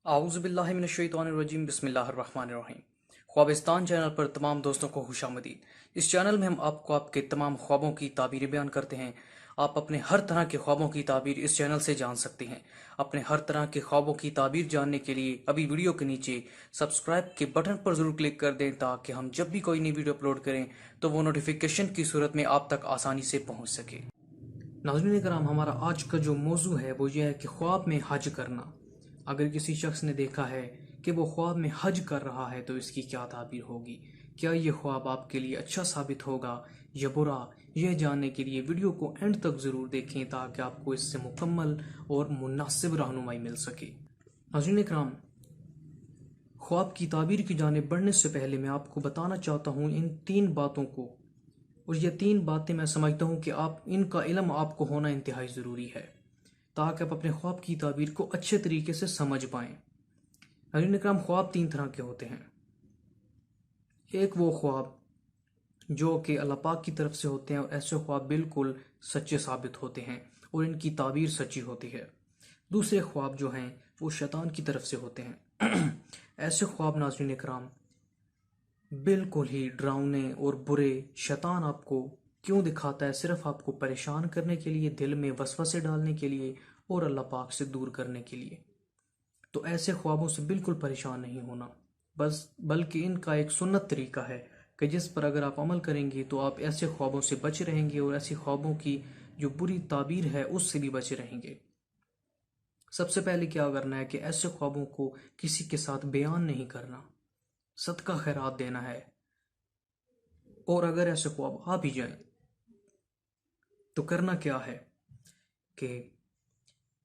आऊज़ बिल्लाहि मिनश्शैतानिर्रजीम बिस्मिल्लाहिर्रहमानिर्रहीम। ख्वाबिस्तान चैनल पर तमाम दोस्तों को खुशामदीद। इस चैनल में हम आपको आपके तमाम ख्वाबों की ताबीरें बयान करते हैं। आप अपने हर तरह के ख्वाबों की ताबीर इस चैनल से जान सकते हैं। अपने हर तरह के ख्वाबों की ताबीर जानने के लिए अभी वीडियो के नीचे सब्सक्राइब के बटन पर ज़रूर क्लिक कर दें, ताकि हम जब भी कोई नई वीडियो अपलोड करें तो वो नोटिफिकेशन की सूरत में आप तक आसानी से पहुँच सके। नाज़रीन कराम, हमारा आज का जो मौजू है वो ये है कि ख्वाब में हज करना। अगर किसी शख्स ने देखा है कि वो ख्वाब में हज कर रहा है तो इसकी क्या ताबीर होगी, क्या ये ख्वाब आपके लिए अच्छा साबित होगा या बुरा। यह जानने के लिए वीडियो को एंड तक ज़रूर देखें, ताकि आपको इससे मुकम्मल और मुनासिब रहनुमाई मिल सके। नाज़रीन इकराम, ख्वाब की ताबीर की जानिब बढ़ने से पहले मैं आपको बताना चाहता हूँ इन 3 बातों को, और ये 3 बातें मैं समझता हूँ कि आप इनका इल्म आपको होना इंतहाई ज़रूरी है, ताकि आप अपने ख्वाब की ताबीर को अच्छे तरीके से समझ पाएँ। नाज़रीन इकराम, ख्वाब 3 तरह के होते हैं। एक वो ख्वाब जो कि अल्लाह पाक की तरफ से होते हैं, और ऐसे ख्वाब बिल्कुल सच्चे साबित होते हैं और इनकी ताबीर सच्ची होती है। दूसरे ख्वाब जो हैं वो शैतान की तरफ से होते हैं। ऐसे ख्वाब नाज़रीन इकराम बिल्कुल ही डरावने और बुरे। शैतान आपको क्यों दिखाता है? सिर्फ आपको परेशान करने के लिए, दिल में वसवसे डालने के लिए और अल्लाह पाक से दूर करने के लिए। तो ऐसे ख्वाबों से बिल्कुल परेशान नहीं होना, बस बल्कि इनका एक सुन्नत तरीका है कि जिस पर अगर आप अमल करेंगे तो आप ऐसे ख्वाबों से बचे रहेंगे और ऐसे ख्वाबों की जो बुरी ताबीर है उससे भी बचे रहेंगे। सबसे पहले क्या करना है कि ऐसे ख्वाबों को किसी के साथ बयान नहीं करना, सदका खैरात देना है। और अगर ऐसे ख्वाब आ भी जाए तो करना क्या है कि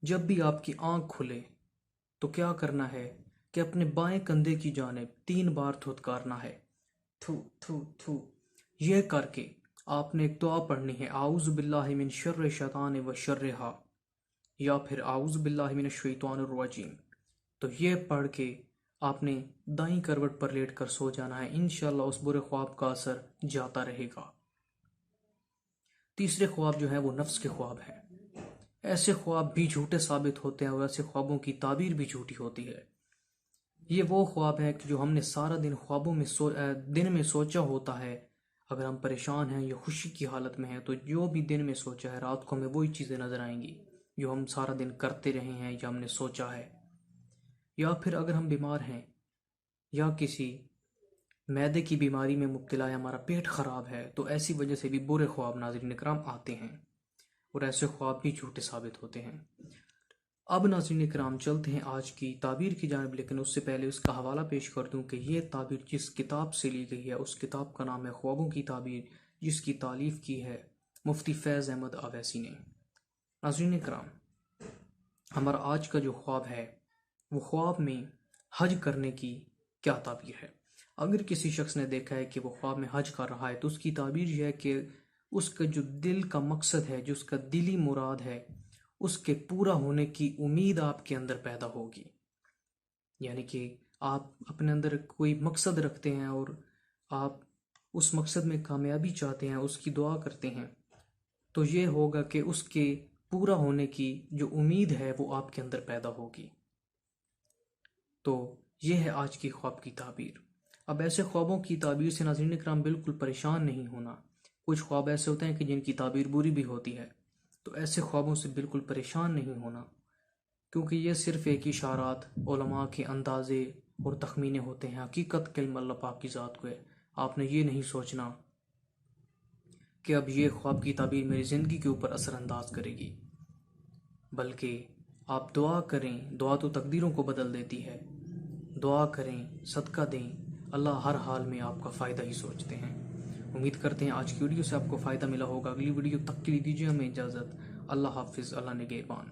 जब भी आपकी आंख खुले तो क्या करना है कि अपने बाएं कंधे की जानिब 3 बार थुतकारना है, थू थू थू। यह करके आपने एक दुआ पढ़नी है, आऊज़ बिल्लाहि मिन शर्रि शैतान व शर्रिहा, या फिर आऊज़ बिल्लाहि मिनश शैतानिर रजीम। तो यह पढ़ के आपने दाईं करवट पर लेट कर सो जाना है। इंशाल्लाह उस बुरे ख्वाब का असर जाता रहेगा। तीसरे ख्वाब जो है वो नफ्स के ख्वाब हैं। ऐसे ख्वाब भी झूठे साबित होते हैं और ऐसे ख्वाबों की ताबीर भी झूठी होती है। ये वो ख्वाब है कि जो हमने सारा दिन ख्वाबों में दिन में सोचा होता है। अगर हम परेशान हैं या खुशी की हालत में हैं तो जो भी दिन में सोचा है रात को हमें वही चीज़ें नज़र आएंगी जो हम सारा दिन करते रहे हैं या हमने सोचा है। या फिर अगर हम बीमार हैं या किसी मैदे की बीमारी में मुब्तला है, हमारा पेट ख़राब है, तो ऐसी वजह से भी बुरे ख्वाब नाज़रीन इकराम आते हैं और ऐसे ख्वाब भी झूठे साबित होते हैं। अब नाज़रीन इकराम चलते हैं आज की ताबीर की जानिब, लेकिन उससे पहले उसका हवाला पेश कर दूं कि ये ताबीर जिस किताब से ली गई है उस किताब का नाम है ख्वाबों की ताबीर, जिसकी तालीफ़ की है मुफ्ती फैज़ अहमद अवैसी ने। नाज़रीन इकराम, हमारा आज का जो ख्वाब है वो ख्वाब में हज करने की क्या ताबीर है। अगर किसी शख्स ने देखा है कि वो ख्वाब में हज कर रहा है तो उसकी ताबीर यह है कि उसका जो दिल का मकसद है, जो उसका दिली मुराद है, उसके पूरा होने की उम्मीद आपके अंदर पैदा होगी। यानी कि आप अपने अंदर कोई मकसद रखते हैं और आप उस मकसद में कामयाबी चाहते हैं, उसकी दुआ करते हैं, तो ये होगा कि उसके पूरा होने की जो उम्मीद है वो आपके अंदर पैदा होगी। तो ये है आज की ख्वाब की ताबीर। अब ऐसे ख्वाबों की ताबीर से नाज़रीन इकराम बिल्कुल परेशान नहीं होना। कुछ ख्वाब ऐसे होते हैं कि जिनकी ताबीर बुरी भी होती है, तो ऐसे ख्वाबों से बिल्कुल परेशान नहीं होना, क्योंकि ये सिर्फ एक इशारात, उलमा के अंदाजे और तखमीने होते हैं। हकीकत के इल्म अल्लाह पाक की ज़ात को है। आपने ये नहीं सोचना कि अब ये ख्वाब की ताबीर मेरी ज़िंदगी के ऊपर असरअंदाज करेगी, बल्कि आप दुआ करें। दुआ तो तकदीरों को बदल देती है। दुआ करें, सदका दें, अल्लाह हर हाल में आपका फ़ायदा ही सोचते हैं। उम्मीद करते हैं आज की वीडियो से आपको फ़ायदा मिला होगा। अगली वीडियो तक के लिए दीजिए हमें इजाज़त। अल्लाह हाफिज़, अल्लाह निगहबान।